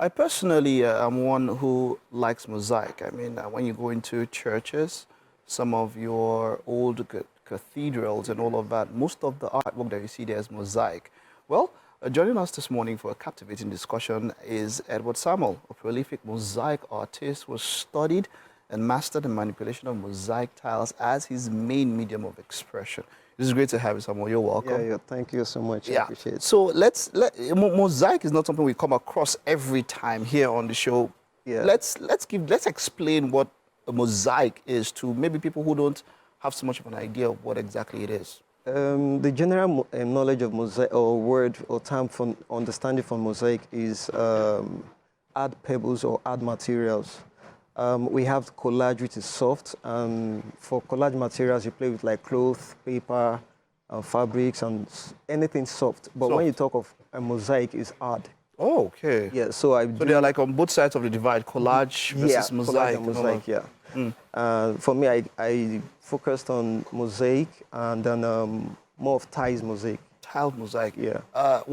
I personally am one who likes mosaic. I mean, when you go into churches, some of your old cathedrals and all of that, most of the artwork that you see there is mosaic. Well, joining us this morning for a captivating discussion is Edward Samuel, a prolific mosaic artist who studied and mastered the manipulation of mosaic tiles as his main medium of expression. This is great to have you, Samuel. You're welcome. Yeah, thank you so much. I Yeah. appreciate it. So mosaic is not something we come across every time here on the show. Yeah. Let's explain what a mosaic is to maybe people who don't have so much of an idea of what exactly it is. The general knowledge of mosaic, or word or term for understanding for mosaic, is add pebbles or add materials. We have collage, which is soft. For collage materials, you play with like cloth, paper, fabrics, and anything soft. But when you talk of a mosaic, is hard. Oh, okay. Yeah, so they are like on both sides of the divide, collage versus mosaic. Collage and mosaic, yeah. For me, I focused on mosaic and then more of tiles mosaic. Tiled mosaic. Yeah. How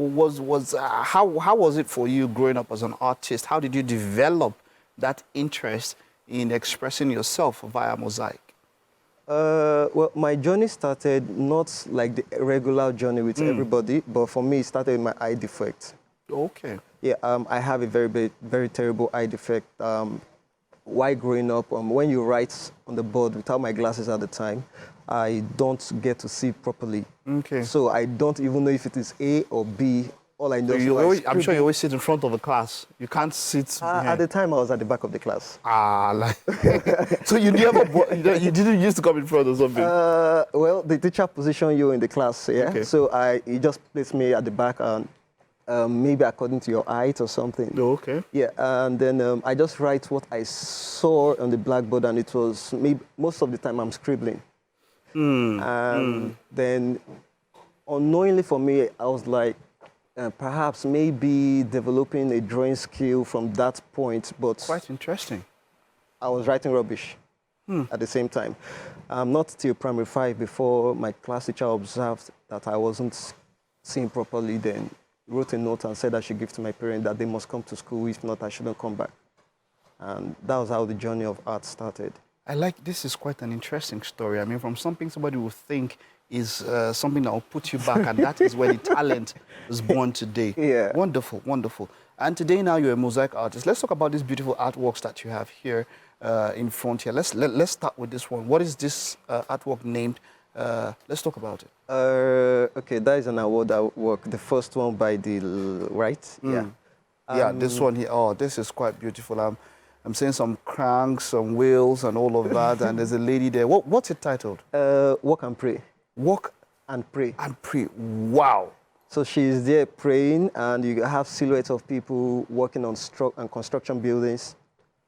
was it for you growing up as an artist? How did you develop that interest in expressing yourself via mosaic? Well, my journey started not like the regular journey with everybody, but for me, it started with my eye defect. Okay. Yeah, I have a very terrible eye defect. While growing up, when you write on the board without my glasses at the time, I don't get to see properly. Okay. So I don't even know if it is A or B. All I know is I'm sure you always sit in front of the class. You can't sit behind. At the time, I was at the back of the class. So you you didn't used to come in front or something? Well, the teacher positioned you in the class, yeah. Okay. So he just placed me at the back, and maybe according to your height or something. Oh, okay. Yeah, and then I just write what I saw on the blackboard, and it was maybe most of the time I'm scribbling. Then, unknowingly for me, I was like, perhaps maybe developing a drawing skill from that point, but quite interesting. I was writing rubbish at the same time. Not till primary 5 before my class teacher observed that I wasn't seeing properly, then wrote a note and said I should give to my parents that they must come to school, if not I shouldn't come back. And that was how the journey of art started. This is quite an interesting story. I mean, from something somebody would think is something that will put you back, and that is where the talent was born today. Yeah. Wonderful, wonderful. And today now you're a mosaic artist. Let's talk about these beautiful artworks that you have here in front here. Let's start with this one. What is this artwork named? Let's talk about it. Okay, that is an award artwork. The first one by the right. Yeah. Yeah, this one here. Oh, this is quite beautiful. I'm seeing some cranks, some wheels, and all of that. And there's a lady there. What's it titled? Walk and Pray. Walk and Pray. And Pray. Wow. So she's there praying, and you have silhouettes of people working on construction buildings.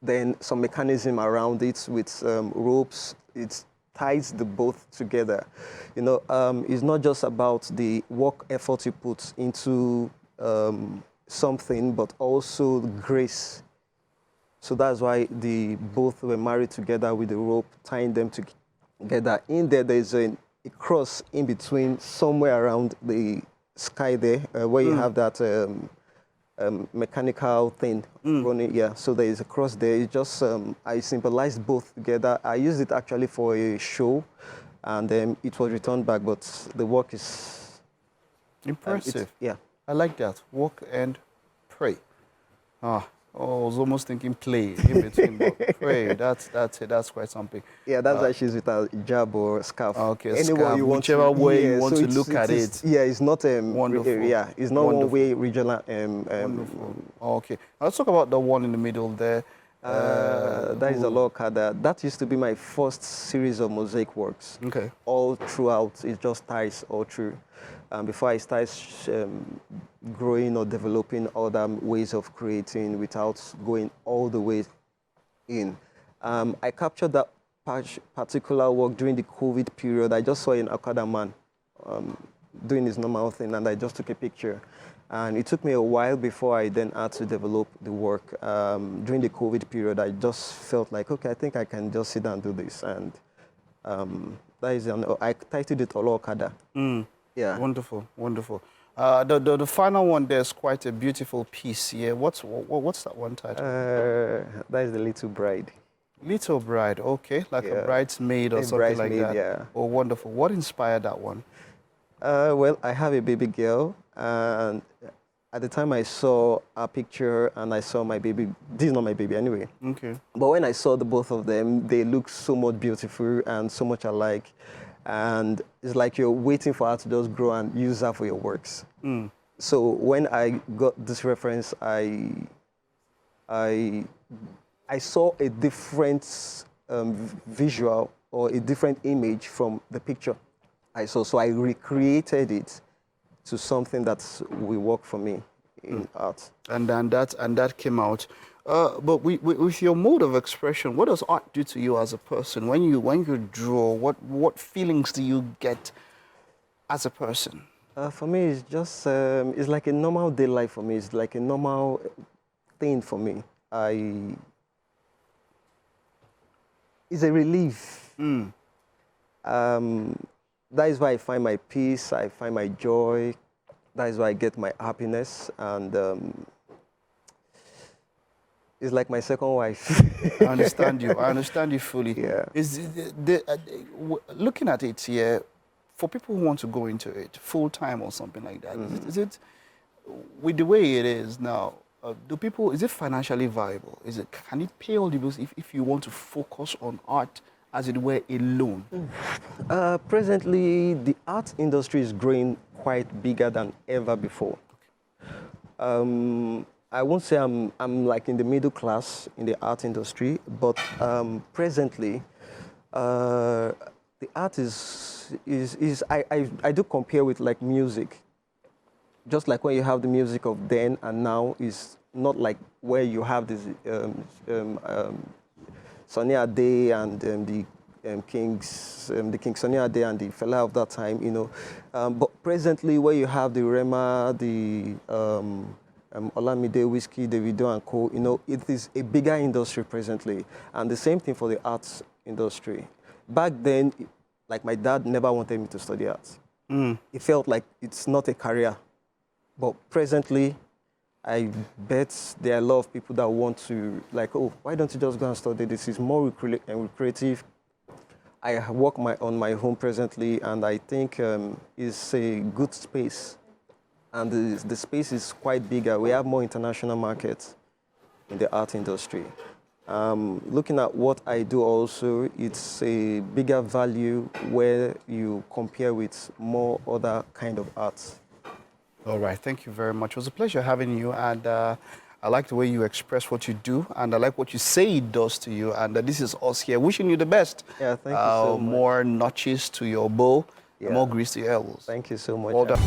Then some mechanism around it with ropes. It ties the both together. You know, it's not just about the work effort you put into something, but also grace. So that's why the both were married together with the rope, tying them together. In there's a cross in between, somewhere around the sky there, where you have that mechanical thing running. Yeah, so there is a cross there. It's just, I symbolized both together. I used it actually for a show, and it was returned back, but the work is impressive. Yeah. I like that. Walk and pray. Oh, I was almost thinking play in between, but pray. That's it. That's quite something. Yeah, that's why she's with a hijab or scarf. Okay, scarf, whichever way you want to look at it. Yeah, it's not wonderful. Yeah, it's not one way regional. Wonderful. Okay, let's talk about the one in the middle there. That is a Lokada. That used to be my first series of mosaic works. Okay. All throughout, it's just ties all through. Before I started growing or developing other ways of creating without going all the way in. I captured that particular work during the COVID period. I just saw an Okada man doing his normal thing, and I just took a picture. And it took me a while before I then had to develop the work. During the COVID period, I just felt like, okay, I think I can just sit down and do this. And that is, I titled it Olo Okada. Yeah. Wonderful, wonderful. The final one, there's quite a beautiful piece here. What's that one title? That is the little bride. Little Bride, okay, like a Yeah. bridesmaid or A something like bridesmaid, that. yeah. Oh, wonderful. What inspired that one? Well, I have a baby girl, and at the time I saw a picture and I saw my baby. This is not my baby anyway. Okay. But when I saw the both of them, they look so much beautiful and so much alike. And it's like you're waiting for her to just grow and use her for your works. Mm. So when I got this reference, I saw a different visual or a different image from the picture I saw. So I recreated it to something that will work for me in art. And then that came out. But with your mode of expression, what does art do to you as a person? When you draw, what feelings do you get as a person? For me, it's just it's like a normal day life for me. It's like a normal thing for me. It's a relief. Mm. That is why I find my peace. I find my joy. That is why I get my happiness, and it's like my second wife. I understand you. I understand you fully. Yeah. Looking at it here, for people who want to go into it full time or something like that, is it with the way it is now? Is it financially viable? Can it pay all the bills if you want to focus on art, as it were, alone? Presently, the art industry is growing quite bigger than ever before. I won't say I'm like in the middle class in the art industry, but presently, the art I do compare with like music. Just like when you have the music of then and now is not like where you have this Sunny Ade and the Kings, the King Sunny Ade and the fella of that time, you know. But presently, where you have the Rema, the Olamide, Whiskey, Davido and Co., you know, it is a bigger industry presently. And the same thing for the arts industry. Back then, like my dad never wanted me to study arts. It felt like it's not a career. But presently, I bet there are a lot of people that want to, like, oh, why don't you just go and study this? It's more recreative. I work on my home presently, and I think it's a good space. And the space is quite bigger. We have more international markets in the art industry. Looking at what I do also, it's a bigger value where you compare with more other kind of arts. All right, thank you very much. It was a pleasure having you, and I like the way you express what you do, and I like what you say it does to you, and this is us here wishing you the best. Yeah, thank you so much. More notches to your bow, Yeah. and more grease to your elbows. Thank you so much. Well done.